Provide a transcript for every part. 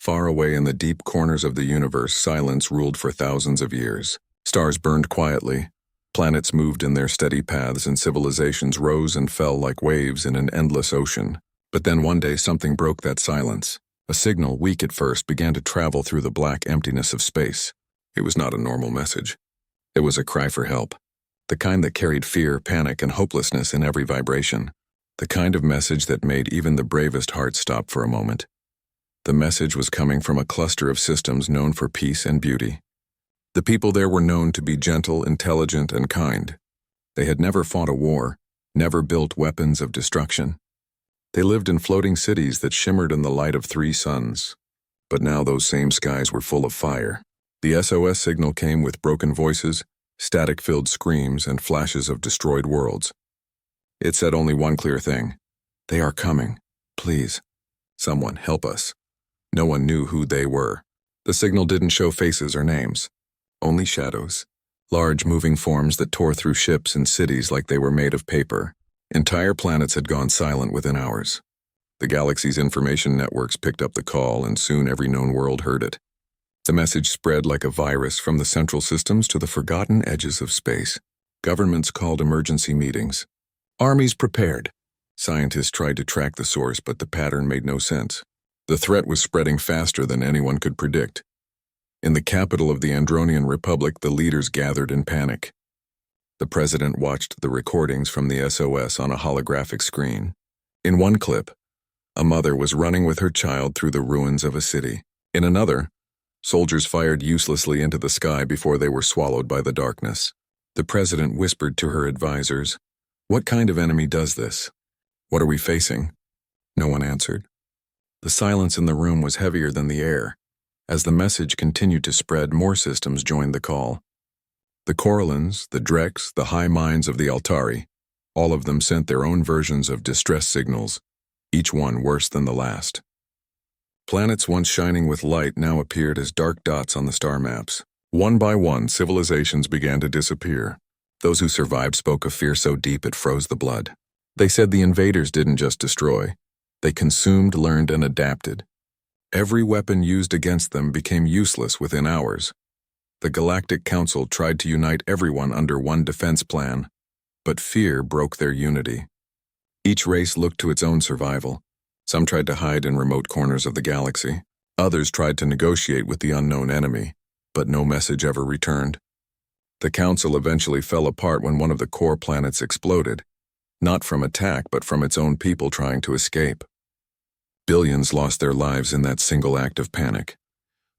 Far away in the deep corners of the universe, silence ruled for thousands of years. Stars burned quietly, planets moved in their steady paths, and civilizations rose and fell like waves in an endless ocean. But then one day something broke that silence. A signal, weak at first, began to travel through the black emptiness of space. It was not a normal message. It was a cry for help. The kind that carried fear, panic, and hopelessness in every vibration. The kind of message that made even the bravest heart stop for a moment. The message was coming from a cluster of systems known for peace and beauty. The people there were known to be gentle, intelligent, and kind. They had never fought a war, never built weapons of destruction. They lived in floating cities that shimmered in the light of 3 suns. But now those same skies were full of fire. The SOS signal came with broken voices, static-filled screams, and flashes of destroyed worlds. It said only one clear thing: "They are coming. Please, someone help us." No one knew who they were. The signal didn't show faces or names, only shadows, large moving forms that tore through ships and cities like they were made of paper. Entire planets had gone silent within hours. The galaxy's information networks picked up the call, and soon every known world heard it. The message spread like a virus from the central systems to the forgotten edges of space. Governments called emergency meetings. Armies prepared. Scientists tried to track the source, but the pattern made no sense. The threat was spreading faster than anyone could predict. In the capital of the Andronian Republic, the leaders gathered in panic. The president watched the recordings from the SOS on a holographic screen. In one clip, a mother was running with her child through the ruins of a city. In another, soldiers fired uselessly into the sky before they were swallowed by the darkness. The president whispered to her advisors, "What kind of enemy does this? What are we facing?" No one answered. The silence in the room was heavier than the air. As the message continued to spread, more systems joined the call. The Corellans, the Drex, the high minds of the Altari, all of them sent their own versions of distress signals, each one worse than the last. Planets once shining with light now appeared as dark dots on the star maps. One by one, civilizations began to disappear. Those who survived spoke of fear so deep it froze the blood. They said the invaders didn't just destroy. They consumed, learned, and adapted. Every weapon used against them became useless within hours. The Galactic Council tried to unite everyone under one defense plan, but fear broke their unity. Each race looked to its own survival. Some tried to hide in remote corners of the galaxy. Others tried to negotiate with the unknown enemy, but no message ever returned. The Council eventually fell apart when one of the core planets exploded, not from attack but from its own people trying to escape. Billions lost their lives in that single act of panic.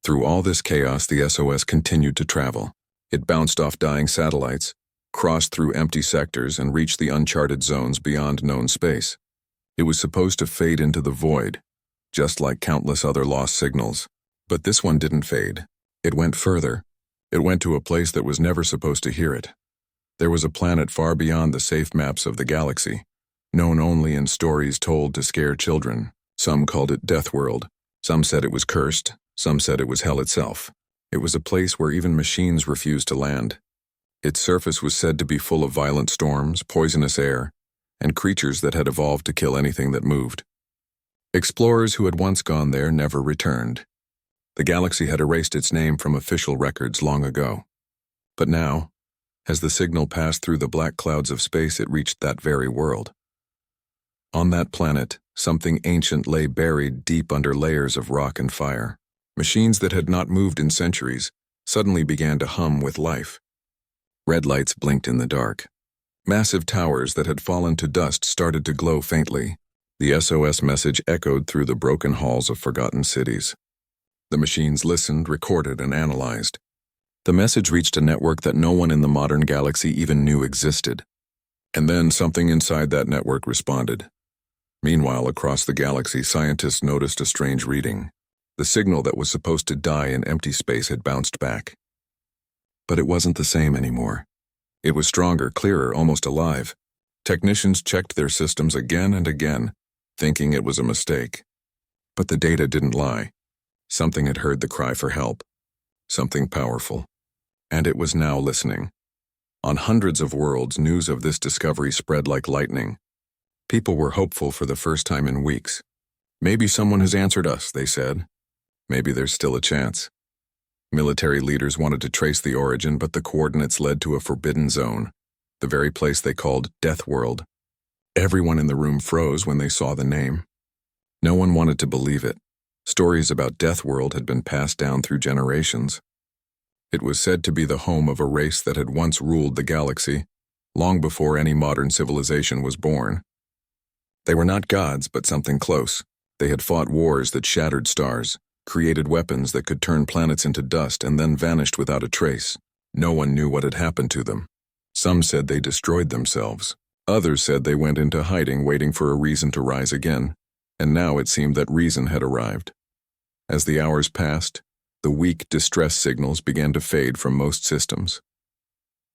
Through all this chaos, the SOS continued to travel. It bounced off dying satellites, crossed through empty sectors, and reached the uncharted zones beyond known space. It was supposed to fade into the void, just like countless other lost signals. But this one didn't fade. It went further. It went to a place that was never supposed to hear it. There was a planet far beyond the safe maps of the galaxy, known only in stories told to scare children. Some called it Deathworld. Some said it was cursed. Some said it was hell itself. It was a place where even machines refused to land. Its surface was said to be full of violent storms, poisonous air, and creatures that had evolved to kill anything that moved. Explorers who had once gone there never returned. The galaxy had erased its name from official records long ago. But now, as the signal passed through the black clouds of space, it reached that very world. On that planet, something ancient lay buried deep under layers of rock and fire. Machines that had not moved in centuries suddenly began to hum with life. Red lights blinked in the dark. Massive towers that had fallen to dust started to glow faintly. The SOS message echoed through the broken halls of forgotten cities. The machines listened, recorded, and analyzed. The message reached a network that no one in the modern galaxy even knew existed. And then something inside that network responded. Meanwhile, across the galaxy, scientists noticed a strange reading. The signal that was supposed to die in empty space had bounced back. But it wasn't the same anymore. It was stronger, clearer, almost alive. Technicians checked their systems again and again, thinking it was a mistake. But the data didn't lie. Something had heard the cry for help. Something powerful. And it was now listening. On hundreds of worlds, news of this discovery spread like lightning. People were hopeful for the first time in weeks. "Maybe someone has answered us," they said. Maybe there's still a chance. Military leaders wanted to trace the origin, but the coordinates led to a forbidden zone, the very place they called Deathworld. Everyone in the room froze when they saw the name. No one wanted to believe it. Stories about Deathworld had been passed down through generations. It was said to be the home of a race that had once ruled the galaxy, long before any modern civilization was born. They were not gods, but something close. They had fought wars that shattered stars, created weapons that could turn planets into dust, and then vanished without a trace. No one knew what had happened to them. Some said they destroyed themselves. Others said they went into hiding, waiting for a reason to rise again. And now it seemed that reason had arrived. As the hours passed, the weak distress signals began to fade from most systems.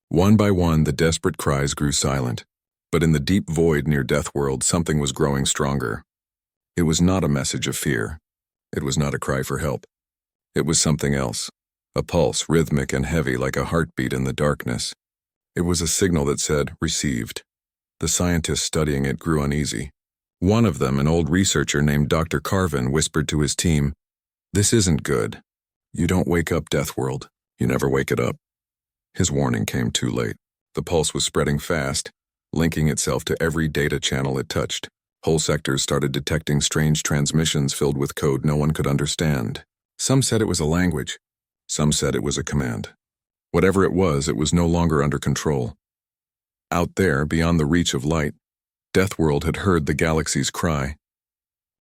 One by one, the desperate cries grew silent, but in the deep void near Deathworld, something was growing stronger. It was not a message of fear. It was not a cry for help. It was something else, a pulse rhythmic and heavy like a heartbeat in the darkness. It was a signal that said, "Received." The scientists studying it grew uneasy. One of them, an old researcher named Dr. Carvin, whispered to his team, "This isn't good. You don't wake up Deathworld. You never wake it up." His warning came too late. The pulse was spreading fast, linking itself to every data channel it touched. Whole sectors started detecting strange transmissions filled with code no one could understand. Some said it was a language. Some said it was a command. Whatever it was no longer under control. Out there, beyond the reach of light, Deathworld had heard the galaxy's cry,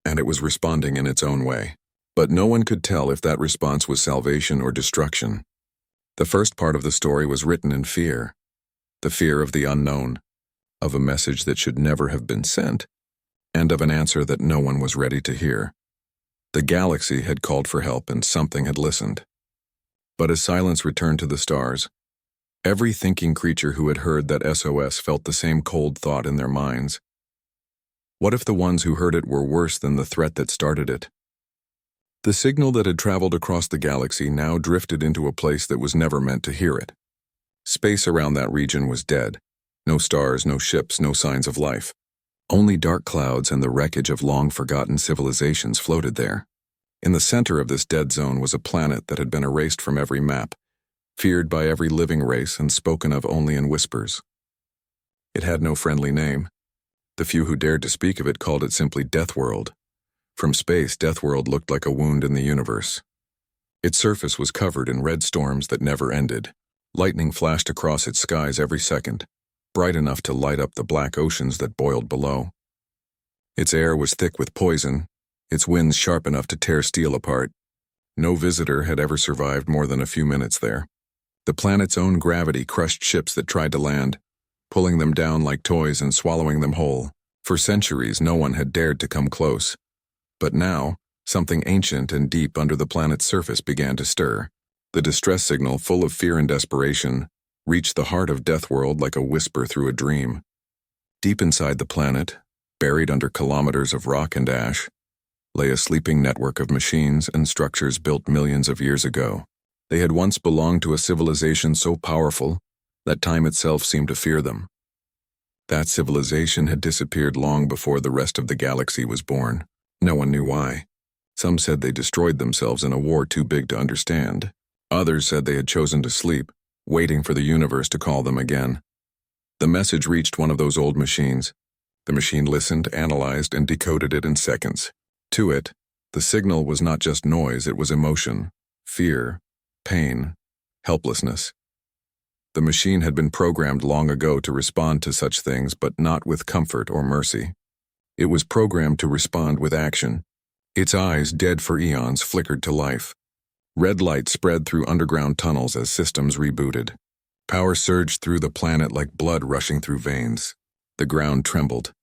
and it was responding in its own way. But no one could tell if that response was salvation or destruction. The first part of the story was written in fear. The fear of the unknown, of a message that should never have been sent, and of an answer that no one was ready to hear. The galaxy had called for help and something had listened. But as silence returned to the stars, every thinking creature who had heard that SOS felt the same cold thought in their minds. What if the ones who heard it were worse than the threat that started it? The signal that had traveled across the galaxy now drifted into a place that was never meant to hear it. Space around that region was dead. No stars, no ships, no signs of life. Only dark clouds and the wreckage of long-forgotten civilizations floated there. In the center of this dead zone was a planet that had been erased from every map, feared by every living race and spoken of only in whispers. It had no friendly name. The few who dared to speak of it called it simply Deathworld. From space, Deathworld looked like a wound in the universe. Its surface was covered in red storms that never ended. Lightning flashed across its skies every second, bright enough to light up the black oceans that boiled below. Its air was thick with poison, its winds sharp enough to tear steel apart. No visitor had ever survived more than a few minutes there. The planet's own gravity crushed ships that tried to land, pulling them down like toys and swallowing them whole. For centuries, no one had dared to come close. But now, something ancient and deep under the planet's surface began to stir. The distress signal, full of fear and desperation, reached the heart of Deathworld like a whisper through a dream. Deep inside the planet, buried under kilometers of rock and ash, lay a sleeping network of machines and structures built millions of years ago. They had once belonged to a civilization so powerful that time itself seemed to fear them. That civilization had disappeared long before the rest of the galaxy was born. No one knew why. Some said they destroyed themselves in a war too big to understand. Others said they had chosen to sleep, waiting for the universe to call them again. The message reached one of those old machines. The machine listened, analyzed, and decoded it in seconds. To it, the signal was not just noise, it was emotion, fear, pain, helplessness. The machine had been programmed long ago to respond to such things, but not with comfort or mercy. It was programmed to respond with action. Its eyes, dead for eons, flickered to life. Red light spread through underground tunnels as systems rebooted. Power surged through the planet like blood rushing through veins. The ground trembled.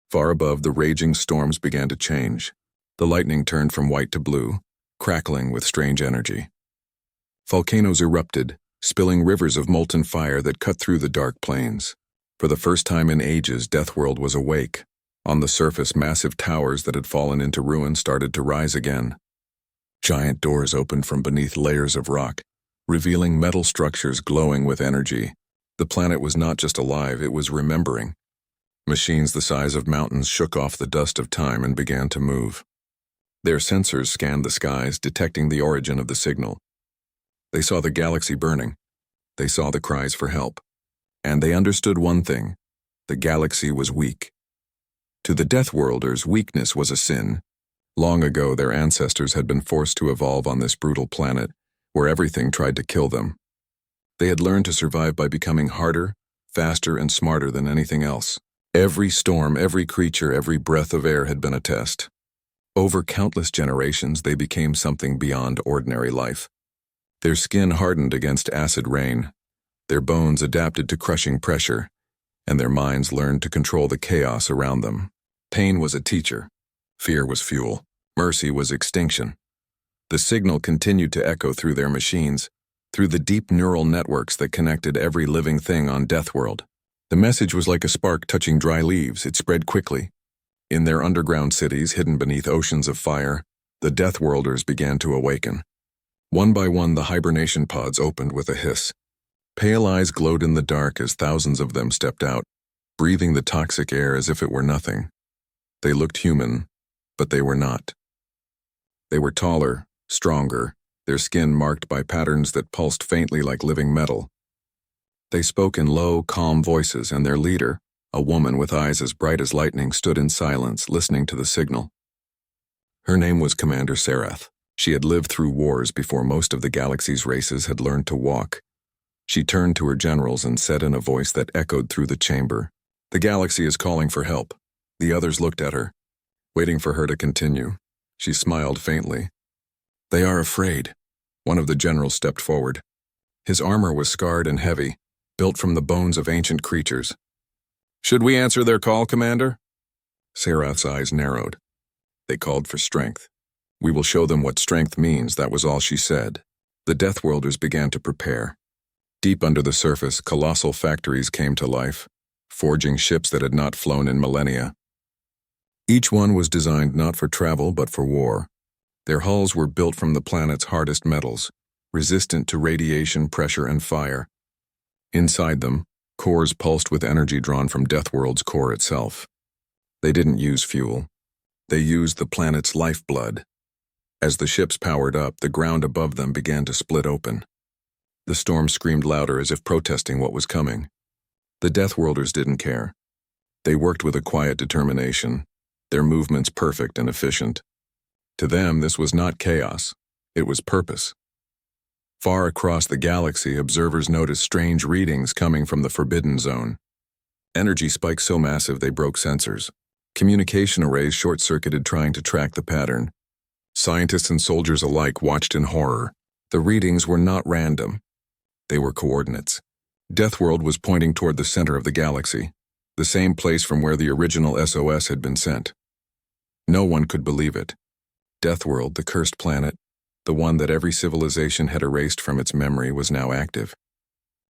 Far above, the raging storms began to change. The lightning turned from white to blue, crackling with strange energy. Volcanoes erupted, spilling rivers of molten fire that cut through the dark plains. For the first time in ages, Deathworld was awake. On the surface, massive towers that had fallen into ruin started to rise again. Giant doors opened from beneath layers of rock, revealing metal structures glowing with energy. The planet was not just alive, it was remembering. Machines the size of mountains shook off the dust of time and began to move. Their sensors scanned the skies, detecting the origin of the signal. They saw the galaxy burning. They saw the cries for help. And they understood one thing: the galaxy was weak. To the Deathworlders, weakness was a sin. Long ago, their ancestors had been forced to evolve on this brutal planet, where everything tried to kill them. They had learned to survive by becoming harder, faster, and smarter than anything else. Every storm, every creature, every breath of air had been a test. Over countless generations, they became something beyond ordinary life. Their skin hardened against acid rain. Their bones adapted to crushing pressure, and their minds learned to control the chaos around them. Pain was a teacher. Fear was fuel. Mercy was extinction. The signal continued to echo through their machines, through the deep neural networks that connected every living thing on Deathworld. The message was like a spark touching dry leaves. It spread quickly. In their underground cities, hidden beneath oceans of fire, the Deathworlders began to awaken. One by one, the hibernation pods opened with a hiss. Pale eyes glowed in the dark as thousands of them stepped out, breathing the toxic air as if it were nothing. They looked human, but they were not. They were taller, stronger, their skin marked by patterns that pulsed faintly like living metal. They spoke in low, calm voices, and their leader, a woman with eyes as bright as lightning, stood in silence, listening to the signal. Her name was Commander Sarath. She had lived through wars before most of the galaxy's races had learned to walk. She turned to her generals and said in a voice that echoed through the chamber, "The galaxy is calling for help." The others looked at her, waiting for her to continue. She smiled faintly. "They are afraid." One of the generals stepped forward. His armor was scarred and heavy, built from the bones of ancient creatures. "Should we answer their call, Commander?" Sarath's eyes narrowed. They called for strength. "We will show them what strength means," that was all she said. The Deathworlders began to prepare. Deep under the surface, colossal factories came to life, forging ships that had not flown in millennia. Each one was designed not for travel but for war. Their hulls were built from the planet's hardest metals, resistant to radiation, pressure, and fire. Inside them, cores pulsed with energy drawn from Deathworld's core itself. They didn't use fuel. They used the planet's lifeblood. As the ships powered up, the ground above them began to split open. The storm screamed louder as if protesting what was coming. The Deathworlders didn't care. They worked with a quiet determination, their movements perfect and efficient. To them, this was not chaos. It was purpose. Far across the galaxy, observers noticed strange readings coming from the Forbidden Zone. Energy spikes so massive they broke sensors. Communication arrays short-circuited trying to track the pattern. Scientists and soldiers alike watched in horror. The readings were not random. They were coordinates. Deathworld was pointing toward the center of the galaxy, the same place from where the original SOS had been sent. No one could believe it. Deathworld, the cursed planet, the one that every civilization had erased from its memory, was now active.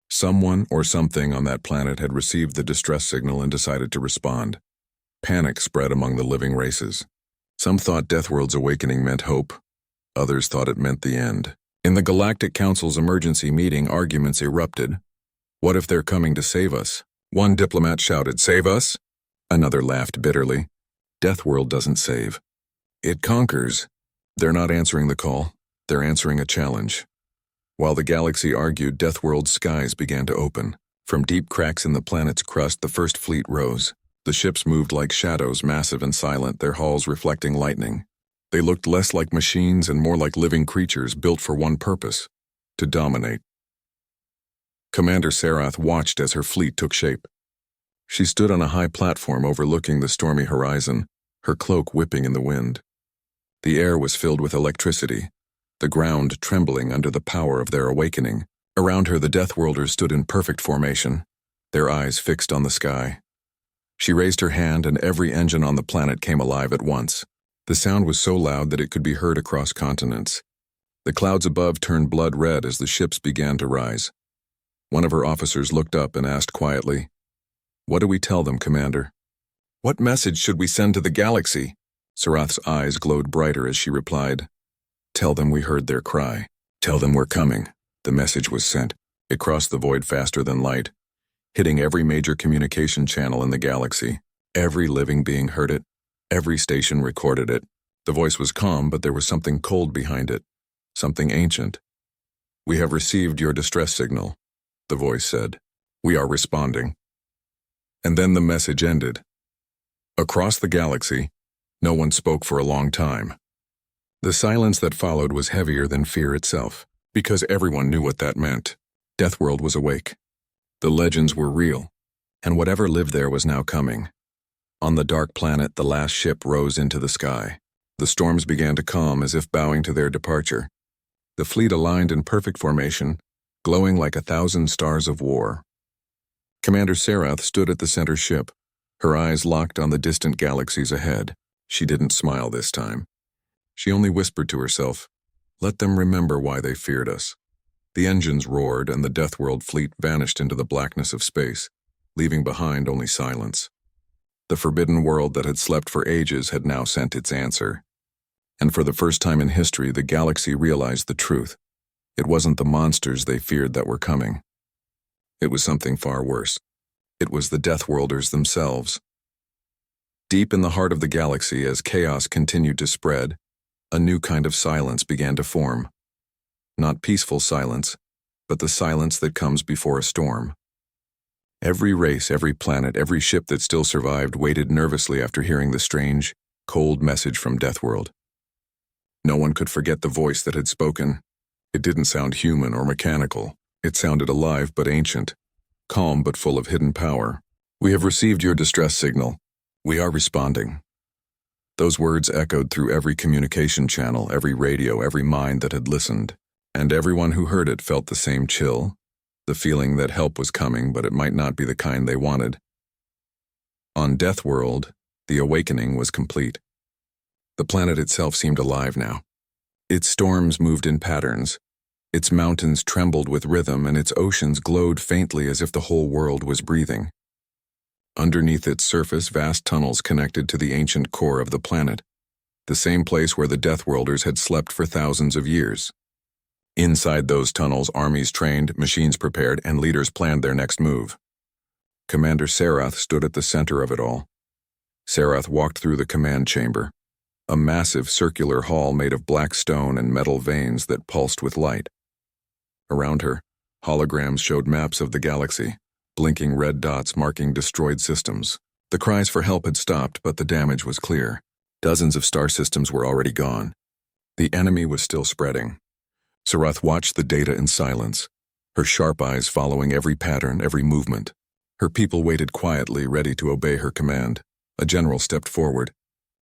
Someone or something on that planet had received the distress signal and decided to respond. Panic spread among the living races. Some thought Deathworld's awakening meant hope. Others thought it meant the end. In the Galactic Council's emergency meeting, arguments erupted. "What if they're coming to save us?" One diplomat shouted, "Save us?" Another laughed bitterly. "Deathworld doesn't save. It conquers." They're not answering the call. They're answering a challenge. While the galaxy argued, Deathworld's skies began to open. From deep cracks in the planet's crust, the first fleet rose. The ships moved like shadows, massive and silent, their hulls reflecting lightning. They looked less like machines and more like living creatures built for one purpose: to dominate. Commander Sarath watched as her fleet took shape. She stood on a high platform overlooking the stormy horizon, her cloak whipping in the wind. The air was filled with electricity, the ground trembling under the power of their awakening. Around her, the Deathworlders stood in perfect formation, their eyes fixed on the sky. She raised her hand, and every engine on the planet came alive at once. The sound was so loud that it could be heard across continents. The clouds above turned blood red as the ships began to rise. One of her officers looked up and asked quietly, "What do we tell them, Commander?" "What message should we send to the galaxy?" Sarath's eyes glowed brighter as she replied, "Tell them we heard their cry. Tell them we're coming." The message was sent. It crossed the void faster than light, hitting every major communication channel in the galaxy. Every living being heard it. Every station recorded it. The voice was calm, but there was something cold behind it, something ancient. "We have received your distress signal," the voice said. "We are responding." And then the message ended. Across the galaxy, no one spoke for a long time. The silence that followed was heavier than fear itself, because everyone knew what that meant. Deathworld was awake. The legends were real, and whatever lived there was now coming. On the dark planet, the last ship rose into the sky. The storms began to calm as if bowing to their departure. The fleet aligned in perfect formation, glowing like 1,000 stars of war. Commander Sarath stood at the center ship, her eyes locked on the distant galaxies ahead. She didn't smile this time. She only whispered to herself, "Let them remember why they feared us." The engines roared, and the Deathworld fleet vanished into the blackness of space, leaving behind only silence. The forbidden world that had slept for ages had now sent its answer. And for the first time in history, the galaxy realized the truth. It wasn't the monsters they feared that were coming. It was something far worse. It was the Deathworlders themselves. Deep in the heart of the galaxy, as chaos continued to spread, a new kind of silence began to form. Not peaceful silence, but the silence that comes before a storm. Every race, every planet, every ship that still survived waited nervously after hearing the strange, cold message from Deathworld. No one could forget the voice that had spoken. It didn't sound human or mechanical. It sounded alive but ancient, calm but full of hidden power. "We have received your distress signal. We are responding." Those words echoed through every communication channel, every radio, every mind that had listened. And everyone who heard it felt the same chill, the feeling that help was coming, but it might not be the kind they wanted. On Deathworld, the awakening was complete. The planet itself seemed alive now. Its storms moved in patterns. Its mountains trembled with rhythm, and its oceans glowed faintly as if the whole world was breathing. Underneath its surface, vast tunnels connected to the ancient core of the planet, the same place where the Deathworlders had slept for thousands of years. Inside those tunnels, armies trained, machines prepared, and leaders planned their next move. Commander Sarath stood at the center of it all. Sarath walked through the command chamber, a massive circular hall made of black stone and metal veins that pulsed with light. Around her, holograms showed maps of the galaxy, blinking red dots marking destroyed systems. The cries for help had stopped, but the damage was clear. Dozens of star systems were already gone. The enemy was still spreading. Sarath watched the data in silence, her sharp eyes following every pattern, every movement. Her people waited quietly, ready to obey her command. A general stepped forward.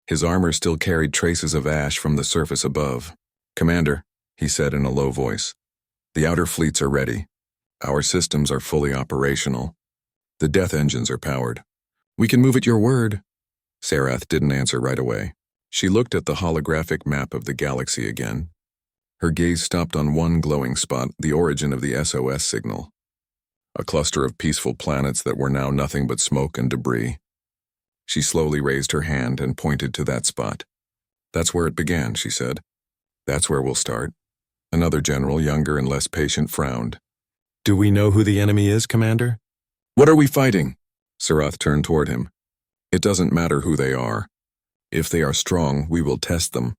His armor still carried traces of ash from the surface above. "Commander," he said in a low voice, "the outer fleets are ready. Our systems are fully operational. The death engines are powered. We can move at your word." Sarath didn't answer right away. She looked at the holographic map of the galaxy again. Her gaze stopped on one glowing spot, the origin of the SOS signal. A cluster of peaceful planets that were now nothing but smoke and debris. She slowly raised her hand and pointed to that spot. "That's where it began," she said. "That's where we'll start." Another general, younger and less patient, frowned. "Do we know who the enemy is, Commander?" "What are we fighting?" Sarath turned toward him. "It doesn't matter who they are. If they are strong, we will test them.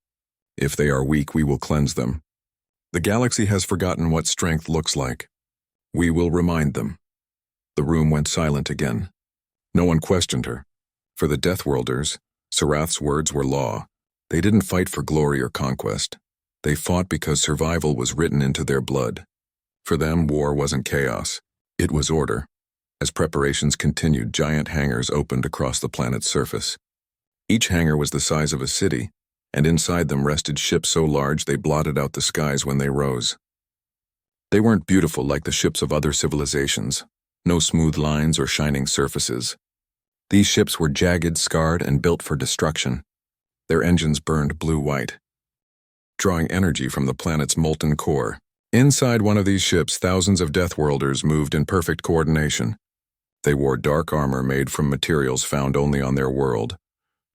If they are weak, we will cleanse them. The galaxy has forgotten what strength looks like. We will remind them." The room went silent again. No one questioned her. For the Deathworlders, Sarath's words were law. They didn't fight for glory or conquest. They fought because survival was written into their blood. For them, war wasn't chaos. It was order. As preparations continued, giant hangars opened across the planet's surface. Each hangar was the size of a city, and inside them rested ships so large they blotted out the skies when they rose. They weren't beautiful like the ships of other civilizations. No smooth lines or shining surfaces. These ships were jagged, scarred, and built for destruction. Their engines burned blue-white, drawing energy from the planet's molten core. Inside one of these ships, thousands of Deathworlders moved in perfect coordination. They wore dark armor made from materials found only on their world,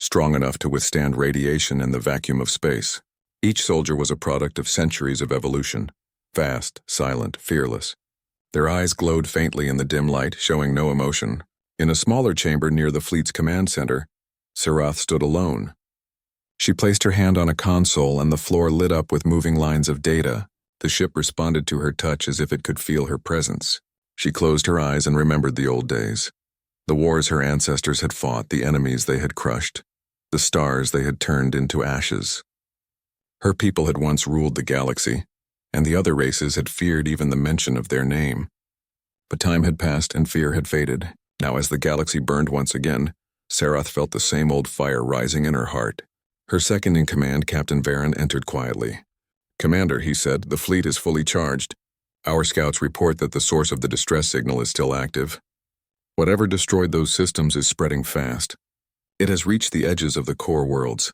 strong enough to withstand radiation and the vacuum of space. Each soldier was a product of centuries of evolution, fast, silent, fearless. Their eyes glowed faintly in the dim light, showing no emotion. In a smaller chamber near the fleet's command center, Sarath stood alone. She placed her hand on a console and the floor lit up with moving lines of data. The ship responded to her touch as if it could feel her presence. She closed her eyes and remembered the old days. The wars her ancestors had fought, the enemies they had crushed, the stars they had turned into ashes. Her people had once ruled the galaxy, and the other races had feared even the mention of their name. But time had passed and fear had faded. Now as the galaxy burned once again, Sarath felt the same old fire rising in her heart. Her second-in-command, Captain Varen, entered quietly. "Commander," he said, "the fleet is fully charged. Our scouts report that the source of the distress signal is still active. Whatever destroyed those systems is spreading fast. It has reached the edges of the core worlds."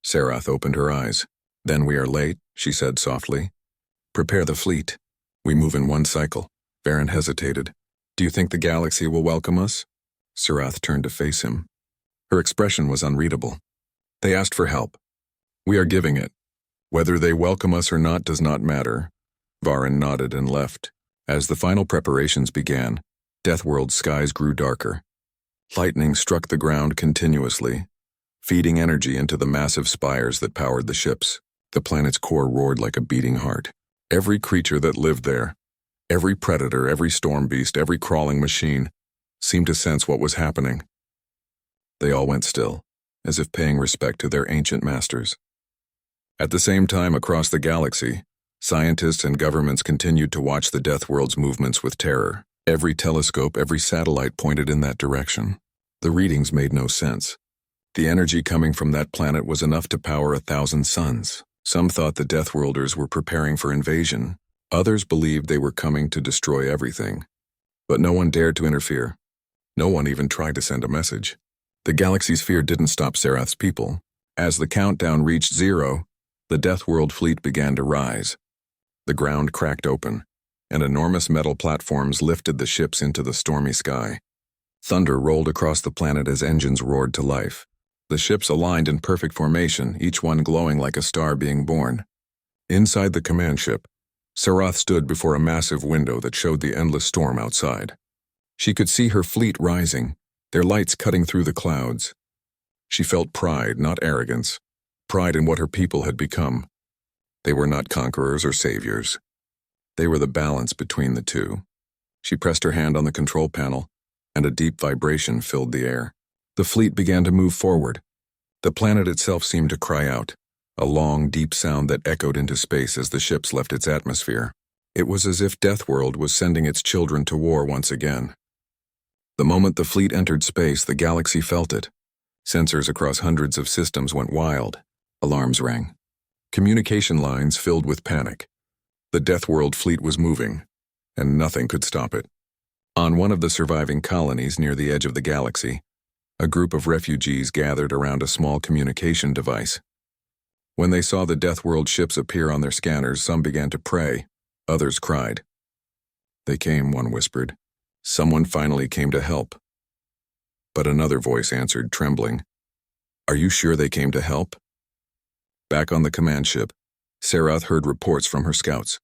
Sarath opened her eyes. "Then we are late," she said softly. "Prepare the fleet. We move in one cycle." Varen hesitated. "Do you think the galaxy will welcome us?" Sarath turned to face him. Her expression was unreadable. "They asked for help. We are giving it. Whether they welcome us or not does not matter." Varen nodded and left. As the final preparations began, Deathworld's skies grew darker. Lightning struck the ground continuously, feeding energy into the massive spires that powered the ships. The planet's core roared like a beating heart. Every creature that lived there, every predator, every storm beast, every crawling machine, seemed to sense what was happening. They all went still, as if paying respect to their ancient masters. At the same time, across the galaxy, scientists and governments continued to watch the Deathworld's movements with terror. Every telescope, every satellite pointed in that direction. The readings made no sense. The energy coming from that planet was enough to power 1,000 suns. Some thought the Deathworlders were preparing for invasion. Others believed they were coming to destroy everything. But no one dared to interfere. No one even tried to send a message. The galaxy's fear didn't stop Sarath's people. As the countdown reached 0, the Deathworld fleet began to rise. The ground cracked open, and enormous metal platforms lifted the ships into the stormy sky. Thunder rolled across the planet as engines roared to life. The ships aligned in perfect formation, each one glowing like a star being born. Inside the command ship, Sarath stood before a massive window that showed the endless storm outside. She could see her fleet rising, their lights cutting through the clouds. She felt pride, not arrogance, pride in what her people had become. They were not conquerors or saviors. They were the balance between the two. She pressed her hand on the control panel, and a deep vibration filled the air. The fleet began to move forward. The planet itself seemed to cry out, a long, deep sound that echoed into space as the ships left its atmosphere. It was as if Deathworld was sending its children to war once again. The moment the fleet entered space, the galaxy felt it. Sensors across hundreds of systems went wild. Alarms rang. Communication lines filled with panic. The Deathworld fleet was moving, and nothing could stop it. On one of the surviving colonies near the edge of the galaxy, a group of refugees gathered around a small communication device. When they saw the Deathworld ships appear on their scanners, some began to pray, others cried. "They came," one whispered. "Someone finally came to help." But another voice answered, trembling, "Are you sure they came to help?" Back on the command ship, Sarath heard reports from her scouts.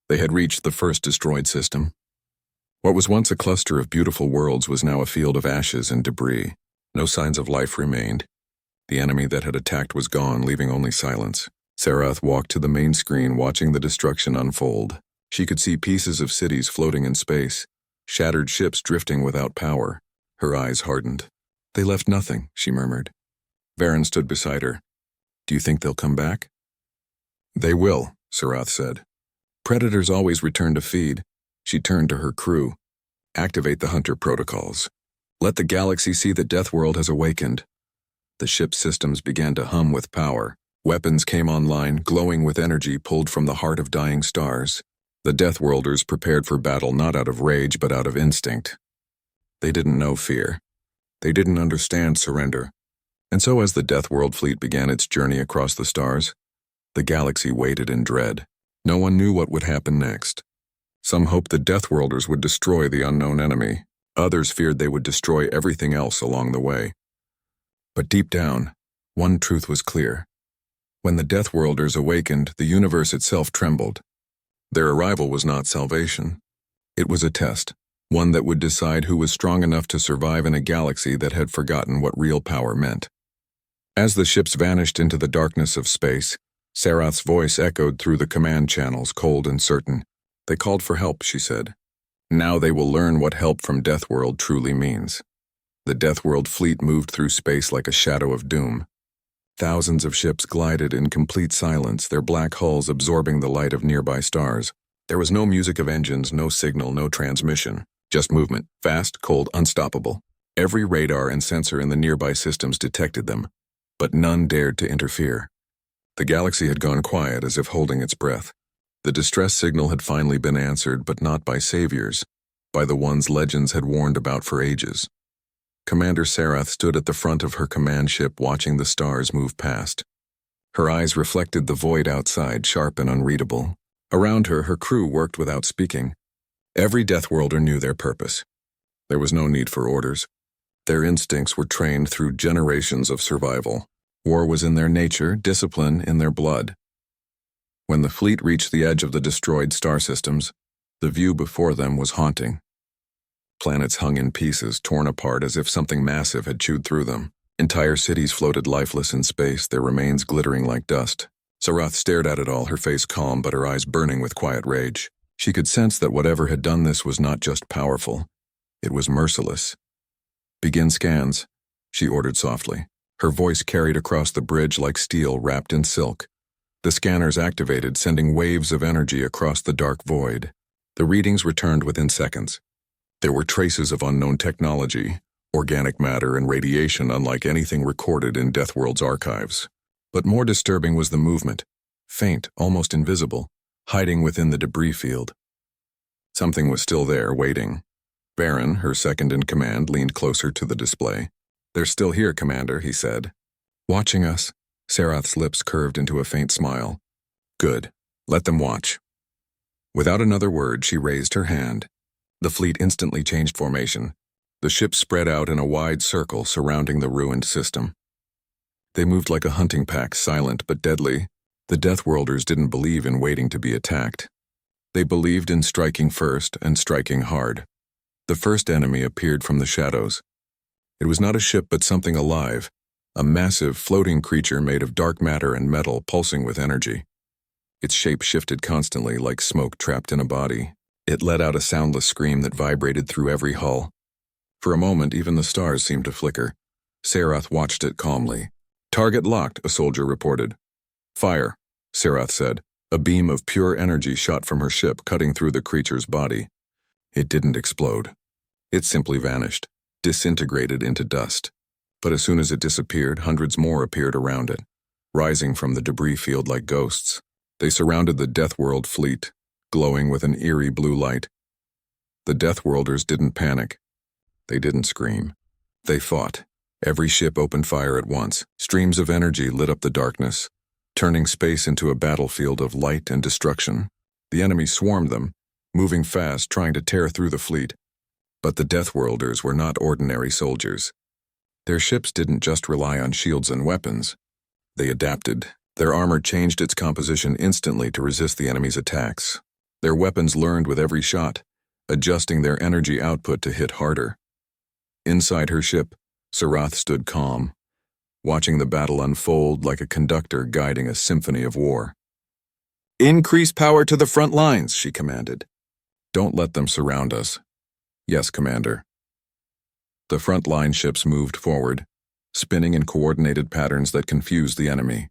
They had reached the first destroyed system. What was once a cluster of beautiful worlds was now a field of ashes and debris. No signs of life remained. The enemy that had attacked was gone, leaving only silence. Sarath walked to the main screen, watching the destruction unfold. She could see pieces of cities floating in space, shattered ships drifting without power. Her eyes hardened. "They left nothing," she murmured. Varen stood beside her. "Do you think they'll come back?" "They will," Sarath said. "Predators always return to feed." She turned to her crew. "Activate the hunter protocols. Let the galaxy see that Deathworld has awakened." The ship's systems began to hum with power. Weapons came online, glowing with energy pulled from the heart of dying stars. The Deathworlders prepared for battle not out of rage but out of instinct. They didn't know fear. They didn't understand surrender. And so as the Deathworld fleet began its journey across the stars, the galaxy waited in dread. No one knew what would happen next. Some hoped the Deathworlders would destroy the unknown enemy. Others feared they would destroy everything else along the way. But deep down, one truth was clear. When the Deathworlders awakened, the universe itself trembled. Their arrival was not salvation. It was a test, one that would decide who was strong enough to survive in a galaxy that had forgotten what real power meant. As the ships vanished into the darkness of space, Sarath's voice echoed through the command channels, cold and certain. They called for help, she said. Now they will learn what help from Deathworld truly means. The Deathworld fleet moved through space like a shadow of doom. Thousands of ships glided in complete silence, their black hulls absorbing the light of nearby stars. There was no music of engines, no signal, no transmission. Just movement, fast, cold, unstoppable. Every radar and sensor in the nearby systems detected them, but none dared to interfere. The galaxy had gone quiet, as if holding its breath. The distress signal had finally been answered, but not by saviors, by the ones legends had warned about for ages. Commander Sarath stood at the front of her command ship, watching the stars move past. Her eyes reflected the void outside, sharp and unreadable. Around her, her crew worked without speaking. Every Deathworlder knew their purpose. There was no need for orders. Their instincts were trained through generations of survival. War was in their nature, discipline in their blood. When the fleet reached the edge of the destroyed star systems, the view before them was haunting. Planets hung in pieces, torn apart as if something massive had chewed through them. Entire cities floated lifeless in space, their remains glittering like dust. Sarath stared at it all, her face calm but her eyes burning with quiet rage. She could sense that whatever had done this was not just powerful, it was merciless. "Begin scans," she ordered softly. Her voice carried across the bridge like steel wrapped in silk. The scanners activated, sending waves of energy across the dark void. The readings returned within seconds. There were traces of unknown technology, organic matter and radiation unlike anything recorded in Deathworld's archives. But more disturbing was the movement, faint, almost invisible, hiding within the debris field. Something was still there, waiting. Baron, her second-in-command, leaned closer to the display. "They're still here, Commander," he said. "Watching us." Sarath's lips curved into a faint smile. "Good. Let them watch." Without another word, she raised her hand. The fleet instantly changed formation. The ships spread out in a wide circle surrounding the ruined system. They moved like a hunting pack, silent but deadly. The Deathworlders didn't believe in waiting to be attacked. They believed in striking first and striking hard. The first enemy appeared from the shadows. It was not a ship but something alive, a massive floating creature made of dark matter and metal pulsing with energy. Its shape shifted constantly like smoke trapped in a body. It let out a soundless scream that vibrated through every hull. For a moment, even the stars seemed to flicker. Sarath watched it calmly. "Target locked," a soldier reported. "Fire," Sarath said. A beam of pure energy shot from her ship, cutting through the creature's body. It didn't explode. It simply vanished, disintegrated into dust. But as soon as it disappeared, hundreds more appeared around it, rising from the debris field like ghosts. They surrounded the Deathworld fleet, glowing with an eerie blue light. The Deathworlders didn't panic. They didn't scream. They fought. Every ship opened fire at once. Streams of energy lit up the darkness, turning space into a battlefield of light and destruction. The enemy swarmed them, moving fast, trying to tear through the fleet. But the Deathworlders were not ordinary soldiers. Their ships didn't just rely on shields and weapons. They adapted. Their armor changed its composition instantly to resist the enemy's attacks. Their weapons learned with every shot, adjusting their energy output to hit harder. Inside her ship, Sarath stood calm, watching the battle unfold like a conductor guiding a symphony of war. "Increase power to the front lines," she commanded. "Don't let them surround us." "Yes, Commander." The front line ships moved forward, spinning in coordinated patterns that confused the enemy.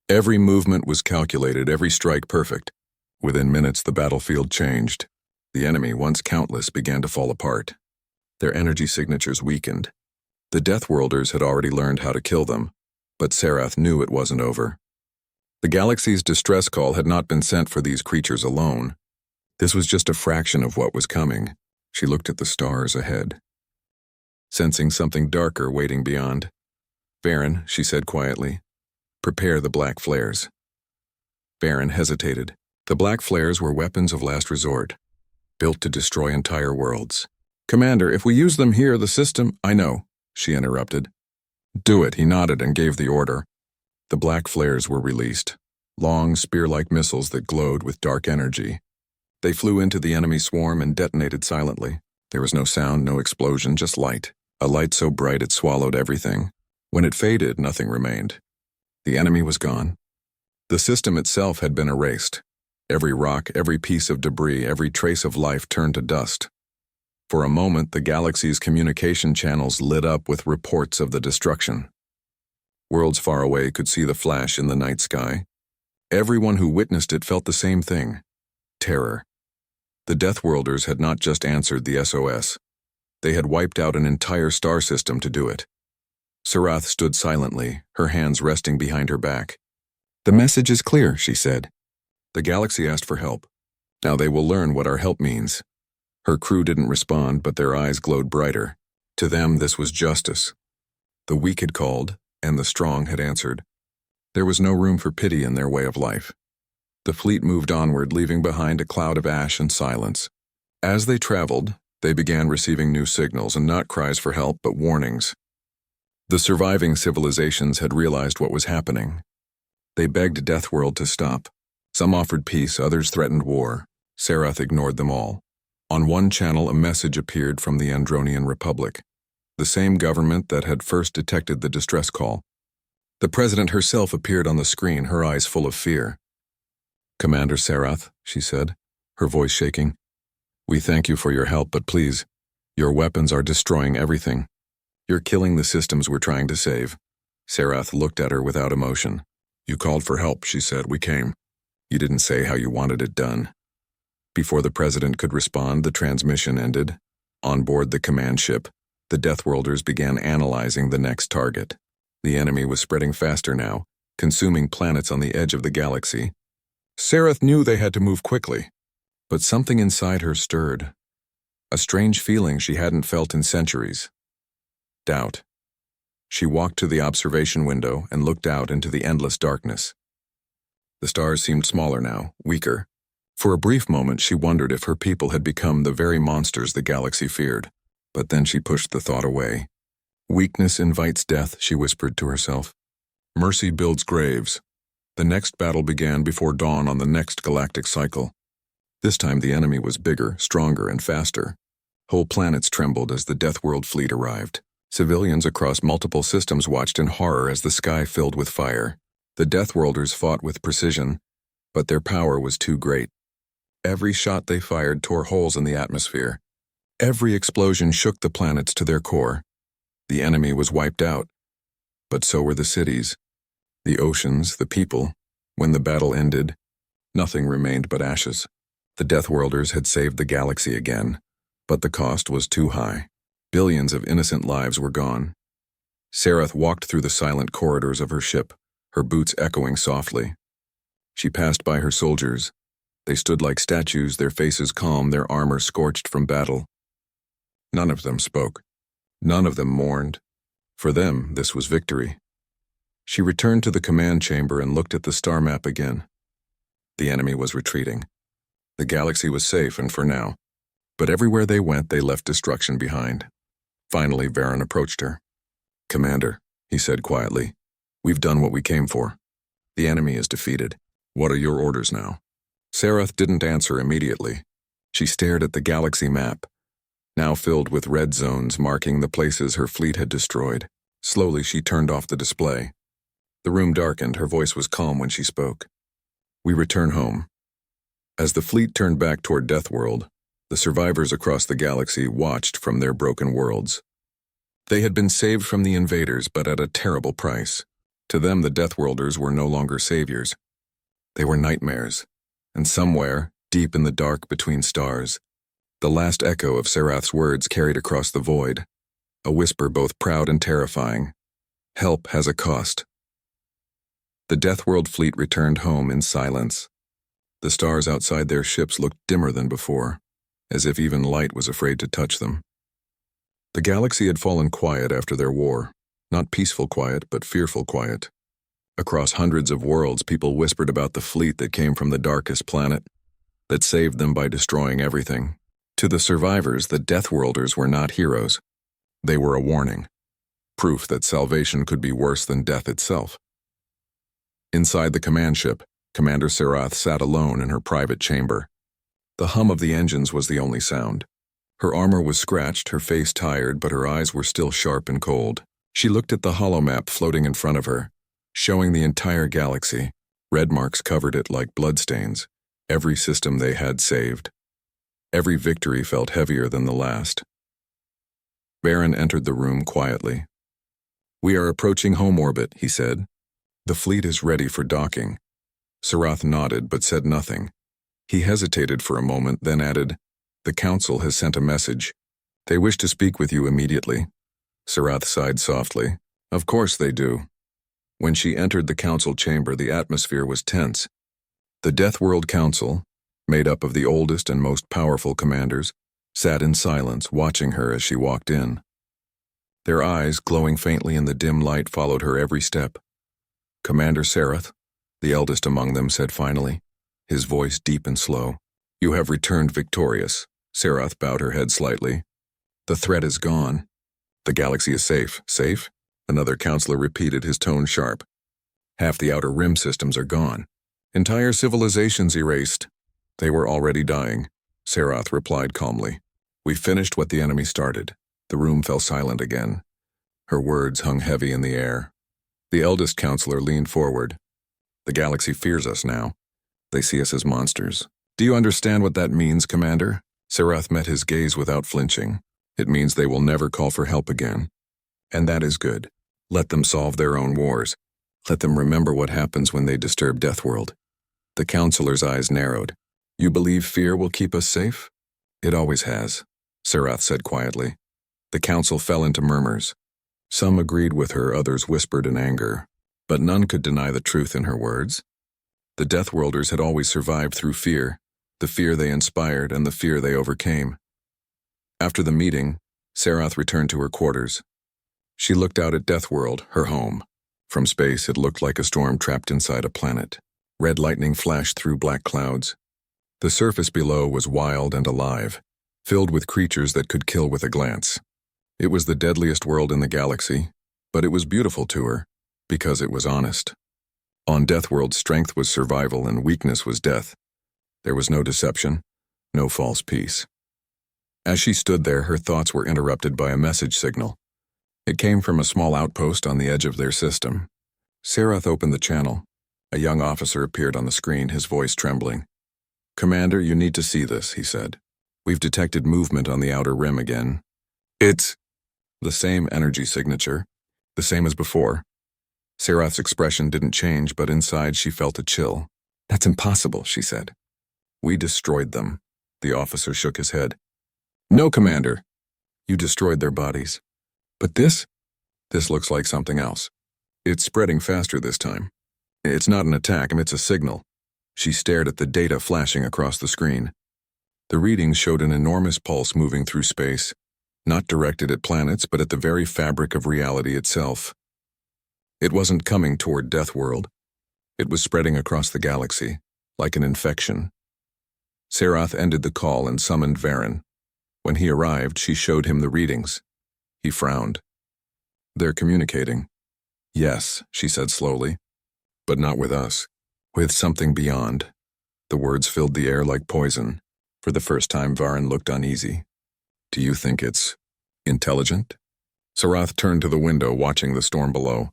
Every movement was calculated, every strike perfect. Within minutes, the battlefield changed. The enemy, once countless, began to fall apart. Their energy signatures weakened. The Deathworlders had already learned how to kill them, but Sarath knew it wasn't over. The galaxy's distress call had not been sent for these creatures alone. This was just a fraction of what was coming. She looked at the stars ahead, sensing something darker waiting beyond. "Baron," she said quietly, "prepare the black flares." Baron hesitated. The black flares were weapons of last resort, built to destroy entire worlds. "Commander, if we use them here, the system—" "I know," she interrupted. "Do it," he nodded and gave the order. The black flares were released, long, spear-like missiles that glowed with dark energy. They flew into the enemy swarm and detonated silently. There was no sound, no explosion, just light. A light so bright it swallowed everything. When it faded, nothing remained. The enemy was gone. The system itself had been erased. Every rock, every piece of debris, every trace of life turned to dust. For a moment, the galaxy's communication channels lit up with reports of the destruction. Worlds far away could see the flash in the night sky. Everyone who witnessed it felt the same thing: terror. The Deathworlders had not just answered the SOS. They had wiped out an entire star system to do it. Sarath stood silently, her hands resting behind her back. "The message is clear," she said. "The galaxy asked for help. Now they will learn what our help means." Her crew didn't respond, but their eyes glowed brighter. To them, this was justice. The weak had called, and the strong had answered. There was no room for pity in their way of life. The fleet moved onward, leaving behind a cloud of ash and silence. As they traveled, they began receiving new signals, and not cries for help, but warnings. The surviving civilizations had realized what was happening. They begged Deathworld to stop. Some offered peace, others threatened war. Sarath ignored them all. On one channel, a message appeared from the Andronian Republic, the same government that had first detected the distress call. The president herself appeared on the screen, her eyes full of fear. "Commander Sarath," she said, her voice shaking, "we thank you for your help, but please, your weapons are destroying everything. You're killing the systems we're trying to save." Sarath looked at her without emotion. "You called for help," she said. "We came. You didn't say how you wanted it done." Before the president could respond, the transmission ended. On board the command ship, the Deathworlders began analyzing the next target. The enemy was spreading faster now, consuming planets on the edge of the galaxy. Sarath knew they had to move quickly, but something inside her stirred. A strange feeling she hadn't felt in centuries. Doubt. She walked to the observation window and looked out into the endless darkness. The stars seemed smaller now, weaker. For a brief moment, she wondered if her people had become the very monsters the galaxy feared. But then she pushed the thought away. "Weakness invites death," she whispered to herself. "Mercy builds graves." The next battle began before dawn on the next galactic cycle. This time the enemy was bigger, stronger, and faster. Whole planets trembled as the Deathworld fleet arrived. Civilians across multiple systems watched in horror as the sky filled with fire. The Deathworlders fought with precision, but their power was too great. Every shot they fired tore holes in the atmosphere. Every explosion shook the planets to their core. The enemy was wiped out, but so were the cities, the oceans, the people. When the battle ended, nothing remained but ashes. The Deathworlders had saved the galaxy again, but the cost was too high. Billions of innocent lives were gone. Sarath walked through the silent corridors of her ship, her boots echoing softly. She passed by her soldiers. They stood like statues, their faces calm, their armor scorched from battle. None of them spoke. None of them mourned. For them, this was victory. She returned to the command chamber and looked at the star map again. The enemy was retreating. The galaxy was safe, and for now. But everywhere they went, they left destruction behind. Finally, Varen approached her. "Commander," he said quietly, "we've done what we came for. The enemy is defeated. What are your orders now?" Sarath didn't answer immediately. She stared at the galaxy map, now filled with red zones marking the places her fleet had destroyed. Slowly, she turned off the display. The room darkened, her voice was calm when she spoke. "We return home." As the fleet turned back toward Deathworld, the survivors across the galaxy watched from their broken worlds. They had been saved from the invaders, but at a terrible price. To them, the Deathworlders were no longer saviors. They were nightmares. And somewhere, deep in the dark between stars, the last echo of Sarath's words carried across the void, a whisper both proud and terrifying. "Help has a cost." The Deathworld fleet returned home in silence. The stars outside their ships looked dimmer than before, as if even light was afraid to touch them. The galaxy had fallen quiet after their war, not peaceful quiet, but fearful quiet. Across hundreds of worlds, people whispered about the fleet that came from the darkest planet, that saved them by destroying everything. To the survivors, the Deathworlders were not heroes. They were a warning, proof that salvation could be worse than death itself. Inside the command ship, Commander Sarath sat alone in her private chamber. The hum of the engines was the only sound. Her armor was scratched, her face tired, but her eyes were still sharp and cold. She looked at the holomap floating in front of her, showing the entire galaxy. Red marks covered it like bloodstains, every system they had saved. Every victory felt heavier than the last. Varen entered the room quietly. "We are approaching home orbit," he said. "The fleet is ready for docking." Sarath nodded but said nothing. He hesitated for a moment, then added, "The Council has sent a message. They wish to speak with you immediately." Sarath sighed softly. "Of course they do." When she entered the Council chamber, the atmosphere was tense. The Deathworld Council, made up of the oldest and most powerful commanders, sat in silence, watching her as she walked in. Their eyes, glowing faintly in the dim light, followed her every step. Commander Sarath, the eldest among them, said finally, his voice deep and slow. "You have returned victorious." Sarath bowed her head slightly. "The threat is gone. The galaxy is safe." "Safe?" Another counselor repeated, his tone sharp. "Half the outer rim systems are gone. Entire civilizations erased. They were already dying." Sarath replied calmly. "We finished what the enemy started." The room fell silent again. Her words hung heavy in the air. The eldest counselor leaned forward. "The galaxy fears us now. They see us as monsters." "Do you understand what that means, Commander?" Sarath met his gaze without flinching. "It means they will never call for help again. And that is good. Let them solve their own wars. Let them remember what happens when they disturb Deathworld." The counselor's eyes narrowed. "You believe fear will keep us safe?" "It always has," Sarath said quietly. The council fell into murmurs. Some agreed with her, others whispered in anger. But none could deny the truth in her words. The Deathworlders had always survived through fear, the fear they inspired and the fear they overcame. After the meeting, Sarath returned to her quarters. She looked out at Deathworld, her home. From space, it looked like a storm trapped inside a planet. Red lightning flashed through black clouds. The surface below was wild and alive, filled with creatures that could kill with a glance. It was the deadliest world in the galaxy, but it was beautiful to her, because it was honest. On Deathworld, strength was survival and weakness was death. There was no deception, no false peace. As she stood there, her thoughts were interrupted by a message signal. It came from a small outpost on the edge of their system. Sarath opened the channel. A young officer appeared on the screen, his voice trembling. "Commander, you need to see this," he said. "We've detected movement on the outer rim again. It's the same energy signature, the same as before." Sarath's expression didn't change, but inside she felt a chill. "That's impossible," she said. "We destroyed them." The officer shook his head. "No, Commander. You destroyed their bodies. But this looks like something else. It's spreading faster this time. It's not an attack, it's a signal." She stared at the data flashing across the screen. The readings showed an enormous pulse moving through space, not directed at planets, but at the very fabric of reality itself. It wasn't coming toward Deathworld. It was spreading across the galaxy, like an infection. Sarath ended the call and summoned Varen. When he arrived, she showed him the readings. He frowned. "They're communicating." "Yes," she said slowly. "But not with us. With something beyond." The words filled the air like poison. For the first time, Varen looked uneasy. "Do you think it's intelligent?" Sarath turned to the window, watching the storm below.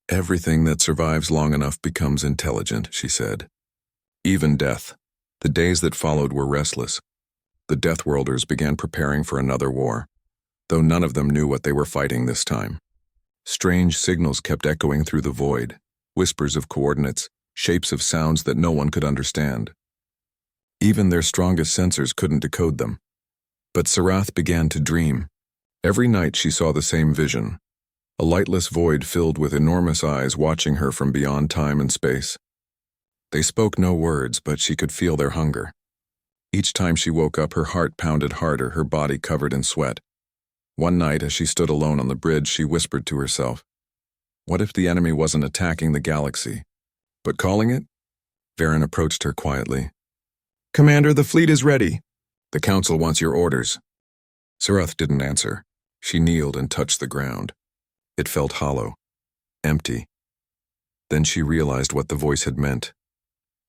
"Everything that survives long enough becomes intelligent," she said. "Even death." The days that followed were restless. The Deathworlders began preparing for another war, though none of them knew what they were fighting this time. Strange signals kept echoing through the void, whispers of coordinates, shapes of sounds that no one could understand. Even their strongest sensors couldn't decode them. But Sarath began to dream. Every night she saw the same vision, a lightless void filled with enormous eyes watching her from beyond time and space. They spoke no words, but she could feel their hunger. Each time she woke up, her heart pounded harder, her body covered in sweat. One night, as she stood alone on the bridge, she whispered to herself, "What if the enemy wasn't attacking the galaxy, but calling it?" Varen approached her quietly. "Commander, the fleet is ready." "The council wants your orders." Sarath didn't answer. She kneeled and touched the ground. It felt hollow, empty. Then she realized what the voice had meant.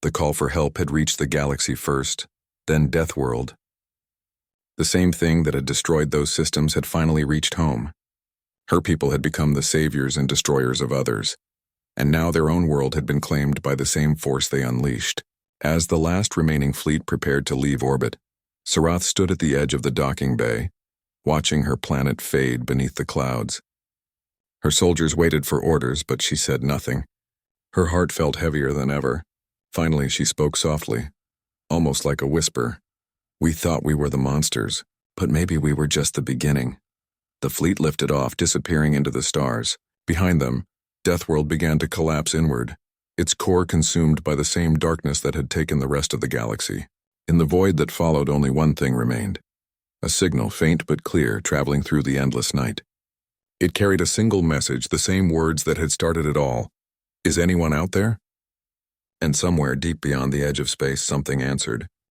The call for help had reached the galaxy first, then Deathworld. The same thing that had destroyed those systems had finally reached home. Her people had become the saviors and destroyers of others, and now their own world had been claimed by the same force they unleashed. As the last remaining fleet prepared to leave orbit, Sarath stood at the edge of the docking bay, watching her planet fade beneath the clouds. Her soldiers waited for orders, but she said nothing. Her heart felt heavier than ever. Finally, she spoke softly, almost like a whisper. "We thought we were the monsters, but maybe we were just the beginning." The fleet lifted off, disappearing into the stars. Behind them, Deathworld began to collapse inward, its core consumed by the same darkness that had taken the rest of the galaxy. In the void that followed, only one thing remained. A signal, faint but clear, traveling through the endless night. It carried a single message, the same words that had started it all. "Is anyone out there?" And somewhere deep beyond the edge of space, something answered.